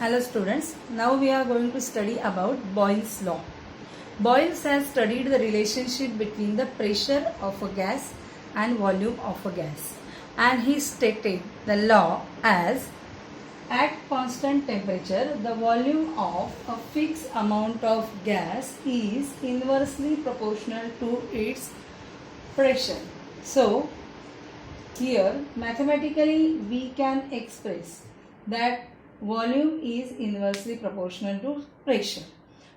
Hello students, now we are going to study about Boyle's law. Boyles has studied the relationship between the pressure of a gas and volume of a gas, and he stated the law as at constant temperature the volume of a fixed amount of gas is inversely proportional to its pressure. So here mathematically we can express that volume is inversely proportional to pressure.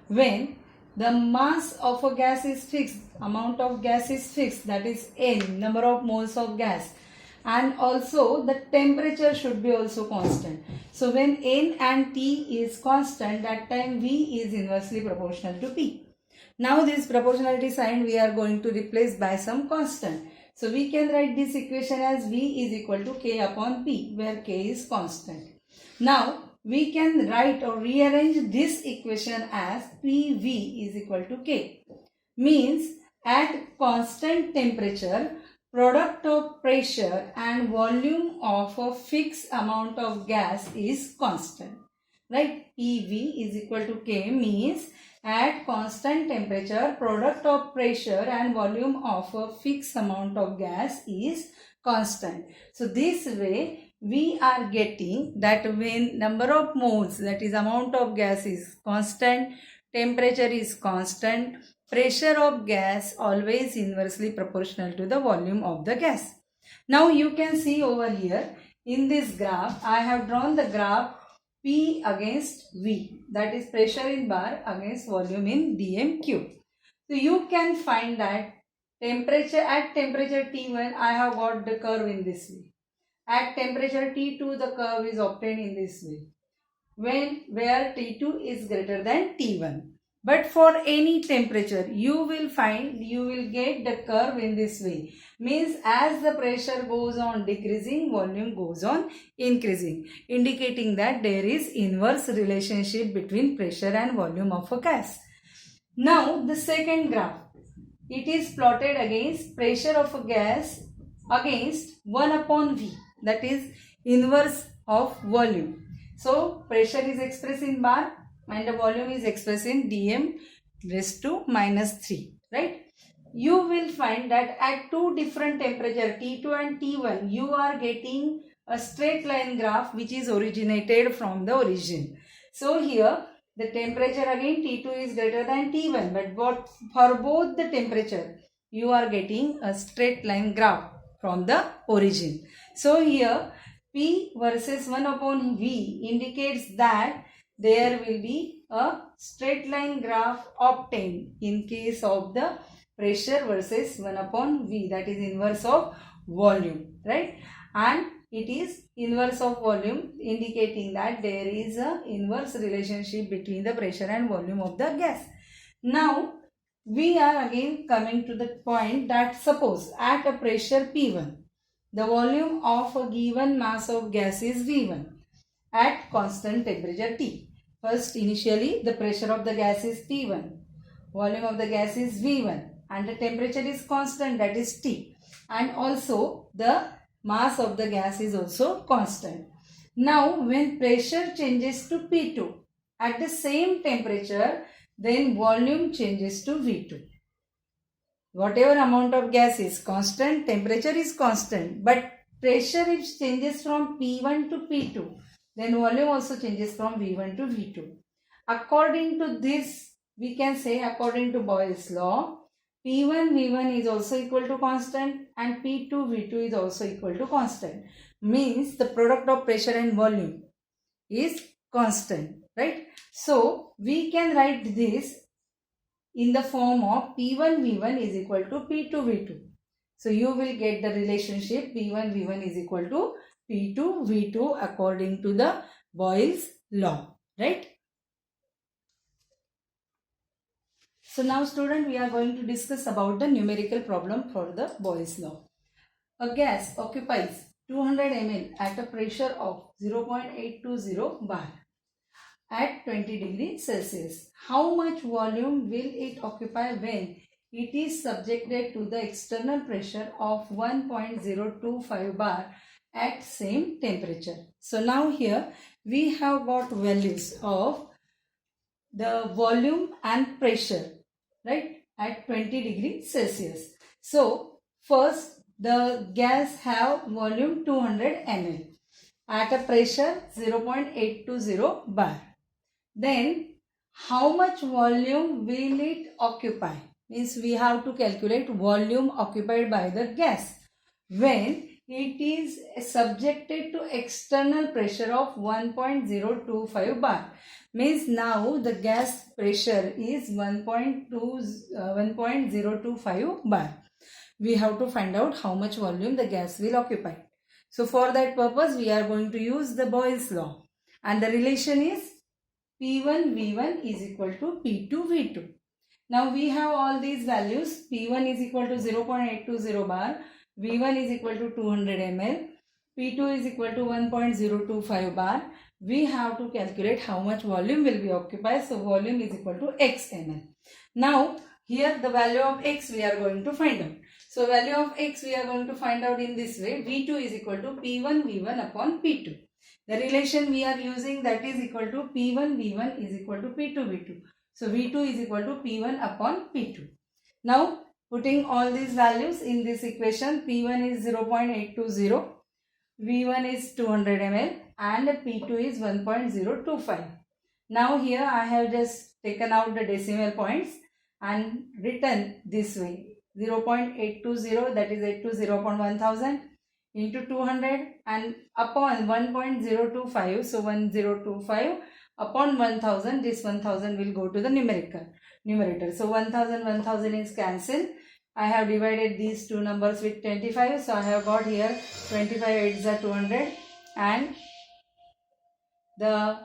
When the mass of a gas is fixed, amount of gas is fixed, that is N, number of moles of gas, and also the temperature should be also constant. So when N and T is constant, that time V is inversely proportional to P. Now this proportionality sign we are going to replace by some constant. So we can write this equation as V is equal to K upon P, where K is constant. Now we can write or rearrange this equation as PV is equal to K. Means at constant temperature, product of pressure and volume of a fixed amount of gas is constant. Right? PV is equal to K means at constant temperature, product of pressure and volume of a fixed amount of gas is constant. So this way we are getting that when number of moles, that is amount of gas, is constant, temperature is constant, pressure of gas always inversely proportional to the volume of the gas. Now you can see over here in this graph, I have drawn the graph P against V, that is pressure in bar against volume in dm cube. So you can find that at temperature T1 I have got the curve in this way. At temperature T2 the curve is obtained in this way, where T2 is greater than T1. But for any temperature you will get the curve in this way. Means as the pressure goes on decreasing, volume goes on increasing, indicating that there is inverse relationship between pressure and volume of a gas. Now the second graph, it is plotted against pressure of a gas against 1 upon V, that is inverse of volume. So pressure is expressed in bar and the volume is expressed in dm raised to minus 3, right? You will find that at two different temperature T2 and T1 you are getting a straight line graph which is originated from the origin. So here the temperature again T2 is greater than T1, but for both the temperature you are getting a straight line graph from the origin. So here P versus 1 upon V indicates that there will be a straight line graph obtained in case of the pressure versus 1 upon V, that is inverse of volume, right? And it is inverse of volume, indicating that there is a inverse relationship between the pressure and volume of the gas. Now we are again coming to the point that suppose at a pressure P1 the volume of a given mass of gas is V1 at constant temperature T. First, initially the pressure of the gas is P1, volume of the gas is V1 and the temperature is constant, that is T, and also the mass of the gas is also constant. Now when pressure changes to P2 at the same temperature, then volume changes to V2. Whatever amount of gas is constant, temperature is constant, but pressure if changes from P1 to P2, then volume also changes from V1 to V2. According to this, we can say according to Boyle's law, P1 V1 is also equal to constant and P2 V2 is also equal to constant. Means the product of pressure and volume is constant, right? So we can write this in the form of P1 V1 is equal to P2 V2. So you will get the relationship P1 V1 is equal to P2 V2 according to the Boyle's law, right? So now student, we are going to discuss about the numerical problem for the Boyle's law. A gas occupies 200 ml at a pressure of 0.820 bar at 20 degrees Celsius. How much volume will it occupy when it is subjected to the external pressure of 1.025 bar at same temperature? So now here we have got values of the volume and pressure, right, at 20 degrees Celsius. So first the gas have volume 200 ml at a pressure 0.820 bar. Then how much volume will it occupy? Means we have to calculate volume occupied by the gas when it is subjected to external pressure of 1.025 bar. Means now the gas pressure is 1.025 bar. We have to find out how much volume the gas will occupy. So for that purpose we are going to use the Boyle's law, and the relation is P1 V1 is equal to P2 V2. Now we have all these values. P1 is equal to 0.820 bar, V1 is equal to 200 ml, P2 is equal to 1.025 bar. We have to calculate how much volume will be occupied. So volume is equal to X ml. Now here the value of X we are going to find out. So value of X we are going to find out in this way. V2 is equal to P1 V1 upon P2. The relation we are using, that is equal to P1 V1 is equal to P2 V2. So V2 is equal to P1 upon P2. Now putting all these values in this equation, P1 is 0.820, V1 is 200 ml and P2 is 1.025. Now here I have just taken out the decimal points and written this way: 0.820, that is 820 upon 1000 into 200 and upon 1.025, so 1025 upon 1000, this 1000 will go to the numerator. So 1000 is cancelled. I have divided these two numbers with 25, so I have got here 25 8s are 200 and the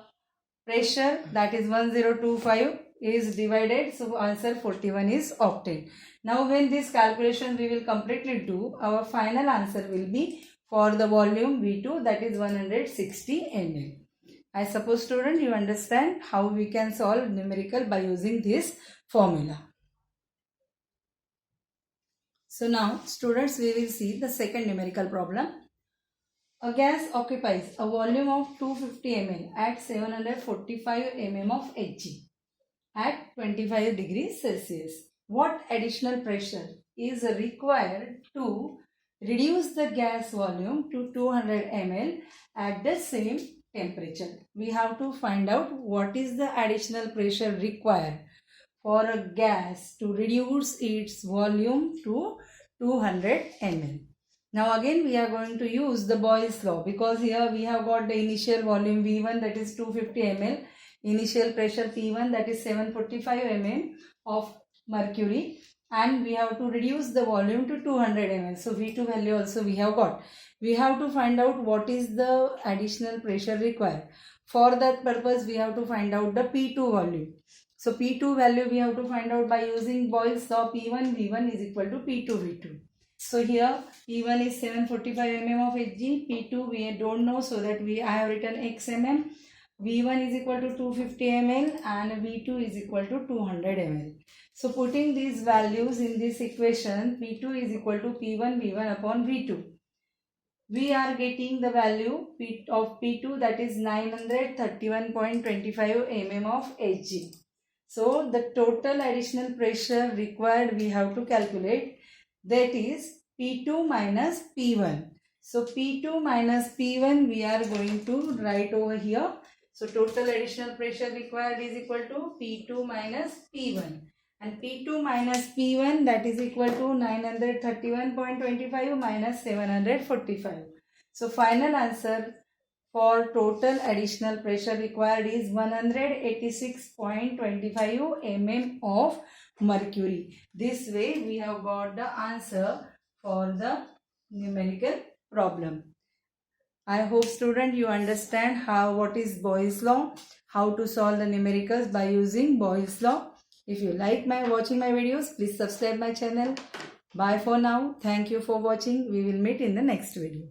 pressure, that is 1025, is divided, so answer 41 is obtained. Now when this calculation we will completely do, our final answer will be for the volume V2, that is 160 ml. I suppose student you understand how we can solve numerical by using this formula. So now students, we will see the second numerical problem. A gas occupies a volume of 250 ml at 745 mm of Hg at 25 degrees Celsius. What additional pressure is required to reduce the gas volume to 200 ml at the same temperature? We have to find out what is the additional pressure required for a gas to reduce its volume to 200 ml. Now again we are going to use the Boyle's law, because here we have got the initial volume V1, that is 250 ml, initial pressure P1, that is 745 mm of mercury, and we have to reduce the volume to 200 ml. So V2 value also we have got. We have to find out what is the additional pressure required. For that purpose we have to find out the P2 volume. So P2 value we have to find out by using Boyle's law. P1 V1 is equal to P2 V2. So here P1 is 745 mm of Hg, P2 we don't know, so that I have written X mm. V1 is equal to 250 ml and V2 is equal to 200 ml. So putting these values in this equation, P2 is equal to P1 V1 upon V2. We are getting the value of P2, that is 931.25 mm of Hg. So the total additional pressure required we have to calculate, that is P2 minus P1. So P2 minus P1 we are going to write over here. So total additional pressure required is equal to P2 minus P1. And P2 minus P1, that is equal to 931.25 minus 745. So final answer for total additional pressure required is 186.25 mm of mercury. This way we have got the answer for the numerical problem. I hope student you understand what is Boyle's law, how to solve the numericals by using Boyle's law. If you like watching my videos, please subscribe my channel. Bye for now. Thank you for watching. We will meet in the next video.